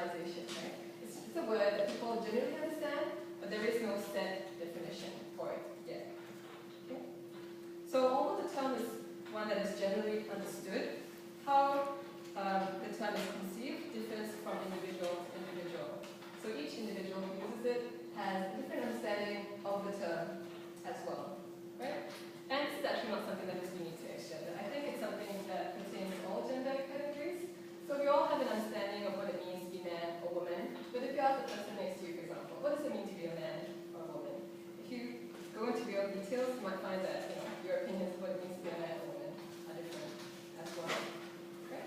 marginalization, right? It's a word that people generally understand, but there is no set definition for it yet. Okay? So although the term is one that is generally understood, how the term is conceived differs from individual to individual. So each individual who uses it has a different understanding of the term as well, right? And this is actually not something that is unique to X-gender. I think it's something that pertains to all gender categories. So we all have an understanding of what it means to be man or woman. But if you ask the person next to you, for example, what does it mean to be a man or a woman? If you go into real details, you might find that your opinions of what it means to be a man or woman are different as well. Okay?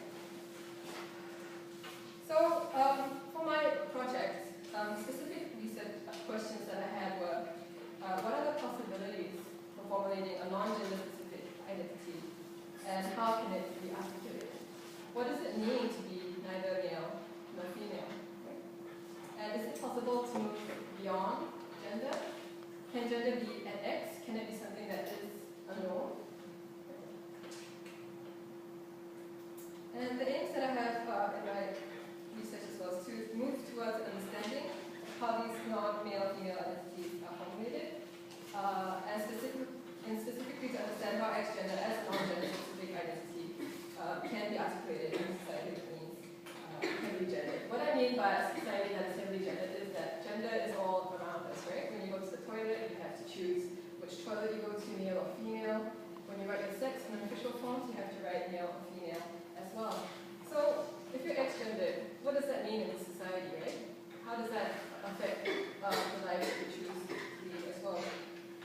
So for my project, specific research questions that I had were, what are the possibilities for formulating a non-gender specific identity, and how can it be articulated? What does it mean to be neither male nor female? Right? And is it possible to move beyond gender? Can gender be at X? Can it be something that is unknown? And the aims that I have in my research as well is to move towards an understanding of how these non-male-female identities are formulated, and specifically to understand how X-gender as a non-gender specific identity can be articulated in society that means heavily gendered. What I mean by a society that is heavily gendered is that gender is all around us, right? When you go to the toilet, you have to choose which toilet you go to, male or female. When you write your sex in official forms, you have to write male or female as well. So if you're X-gendered, what does that mean in this society, right? How does that affect the life that you choose to lead as well?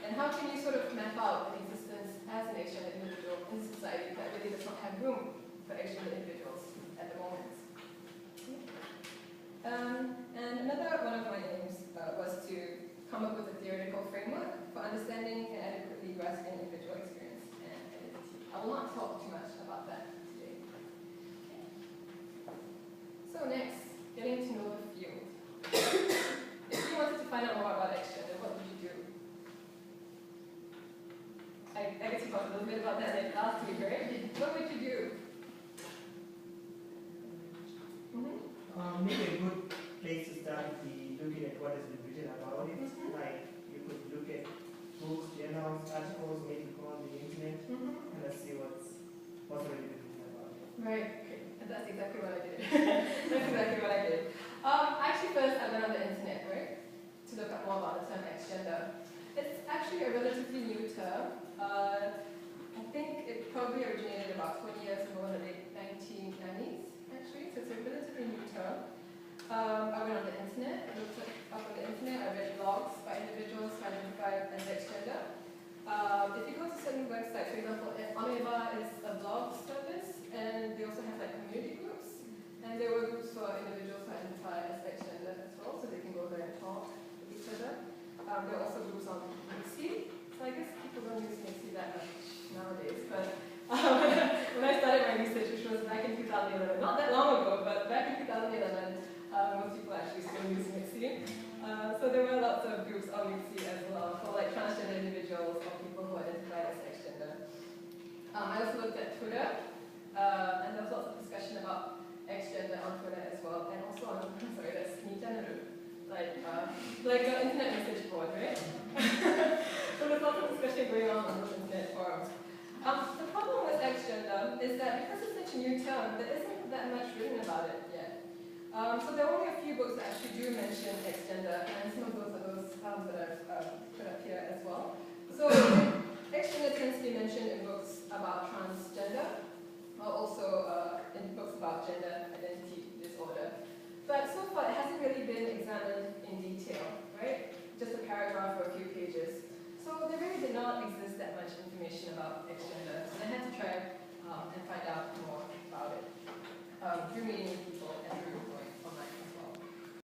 And how can you sort of map out an existence as an X-gendered individual in society that really does not have room for X-gendered individuals at the moment? And another one of my aims was to come up with a theoretical framework for understanding and adequately grasping individual experience and identity. I will not talk too much about that today. Okay. So next, getting to know the field. If you wanted to find out more about X-gender, what would you do? I guess you talked a little bit about that last week, right? What would you do? Maybe a good place to start would be looking at what has been written about it. Like you could look at books, journals, articles, maybe go on the internet, and let's see what's already been written about it. Right. Okay. And that's exactly what I did. That's exactly what I did. Actually, first I went on the internet, right, to look up more about the term X-gender. It's actually a relatively new term. I think it probably originated about 20 years ago in the late 1990s, actually, so it's a relatively new term. I went on the internet, I looked up on the internet, I read blogs by individuals who identify as X-gender. If you go to certain websites, for example, Oneva is a blog service, and they also have like community groups, and there were groups for individuals who identify as X-gender as well, so they can go there and talk with each other. There are also groups on Mixi, so I guess people don't use Mixi that much nowadays, but when I started my research, which was back in 2011, not that long ago, but back in 2011, most people actually still use Mixi. So there were lots of groups on Mixi as well for like transgender individuals or people who identify as X-gender. I also looked at Twitter, and there was lots of discussion about X-gender on Twitter as well, and also on, sorry, that's Nitaneru, like an internet message board, right? So there's lots of discussion going on those internet forums. The problem with X-gender is that because it's such a new term, there isn't that much written about it yet. So there are only a few books that actually do mention X-gender, and some of those are those that I've put up here as well. So X-gender tends to be mentioned in books about transgender, or also in books about gender identity disorder. But so far it hasn't really been examined in detail, right? Just a paragraph or a few pages. So there really did not exist that much information about X-gender, so I had to try and find out more about it through meeting people and through